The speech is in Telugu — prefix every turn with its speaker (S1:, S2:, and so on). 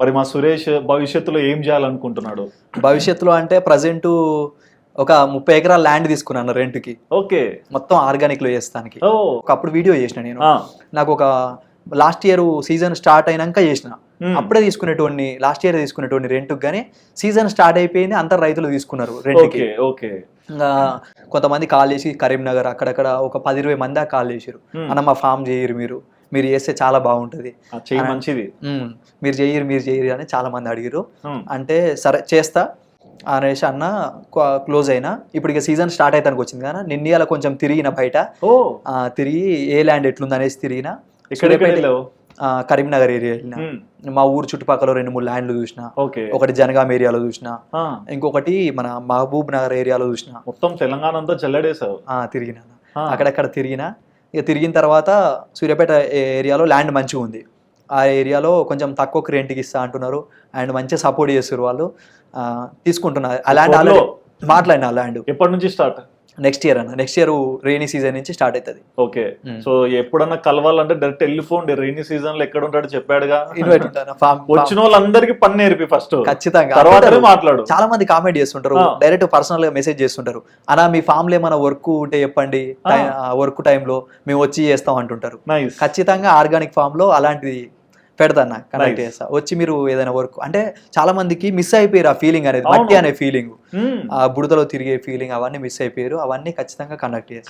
S1: మరి మా సురేష్ భవిష్యత్తులో ఏం చేయాలనుకుంటున్నాడు?
S2: భవిష్యత్తులో అంటే ప్రజెంట్ ఒక 30 ఎకరాల ల్యాండ్ తీసుకున్నాను రెంట్కి,
S1: ఓకే.
S2: మొత్తం ఆర్గానిక్లో చేస్తానికి.
S1: ఓ
S2: ఒకప్పుడు వీడియో చేసిన నేను,
S1: ఆ,
S2: నాకు ఒక లాస్ట్ ఇయర్ సీజన్ స్టార్ట్ అయినాక చేసిన. అప్పుడే తీసుకునేటోడిని, లాస్ట్ ఇయర్ తీసుకునేటోడిని రెంట్కి, కానీ సీజన్ స్టార్ట్ అయిపోయింది, అందరు రైతులు తీసుకున్నారు రెంట్కి.
S1: Okay okay.
S2: ఇంకా కొంతమంది కాల్ చేసి కరీంనగర్ అక్కడక్కడ ఒక 10-20 మంది దాకా కాల్ చేసారు, అన్న మా ఫామ్ చేయరు, మీరు చేస్తే చాలా బాగుంటుంది,
S1: చెయ్యి మంచిది,
S2: మీరు చేయరు అని చాలా మంది అడిగారు. అంటే సరే చేస్తా అనేసి అన్న క్లోజ్ అయినా. ఇప్పుడు ఇక సీజన్ స్టార్ట్ అయితానికి వచ్చింది కానీ నిన్న కొంచెం తిరిగిన బయట, తిరిగి ఏ ల్యాండ్ ఎట్లుంది అనేసి తిరిగిన. కరీంనగర్ ఏరియా వెళ్ళిన, మా ఊరు చుట్టుపక్కల 2-3 ల్యాండ్లు చూసిన. ఒకటి జనగాం ఏరియాలో చూసిన, ఇంకొకటి మన మహబూబ్ నగర్ ఏరియాలో చూసిన.
S1: మొత్తం తెలంగాణ అంతా చెల్లడేసావు.
S2: తిరిగిన, అక్కడక్కడ తిరిగిన. ఇక తిరిగిన తర్వాత సూర్యాపేట ఏరియాలో ల్యాండ్ మంచిగా ఉంది, ఆ ఏరియాలో కొంచెం తక్కువ రెంట్కి ఇస్తా అంటున్నారు అండ్ మంచిగా సపోర్ట్ చేస్తారు వాళ్ళు, తీసుకుంటున్నారు. ఆ ల్యాండ్ ఆల్రెడీ మాట్లాడిన. ఆ ల్యాండ్
S1: ఎప్పటి నుంచి స్టార్ట్?
S2: నెక్స్ట్ ఇయర్ అన్న, నెక్స్ట్ ఇయర్ రెయినీ సీజన్ నుంచి స్టార్ట్ అవుతుంది.
S1: ఓకే. సో ఎప్పుడన్నా కలవాలంటే డైరెక్ట్ టెలిఫోన్, రెయినీ సీజన్ లో ఎక్కడ ఉంటాడు చెప్పాడుగా,
S2: ఇన్వైట్ ఉంటాను.
S1: వచ్చిన వాళ్ళందరికీ పని నేర్పి ఫస్ట్,
S2: ఖచ్చితంగా
S1: తర్వాత మాట్లాడు.
S2: చాలా మంది కామెంట్ చేస్తుంటారు, డైరెక్ట్ పర్సనల్ గా మెసేజ్ చేస్తుంటారు, అన్న మీ ఫామ్ లో ఏమైనా వర్క్ ఉంటే చెప్పండి, వర్క్ టైంలో మేము వచ్చి చేస్తాం అంటుంటారు. ఖచ్చితంగా ఆర్గానిక్ ఫామ్ లో అలాంటిది పెడతాను, కనెక్ట్ చేస్తా. వచ్చి మీరు ఏదైనా వర్క్ అంటే చాలా మందికి మిస్ అయిపోయారు ఆ ఫీలింగ్ అనేది, మట్టి అనే ఫీలింగ్, ఆ బుడతలో తిరిగే ఫీలింగ్, అవన్నీ మిస్ అయిపోయారు. అవన్నీ ఖచ్చితంగా కండక్ట్ చేస్తాం.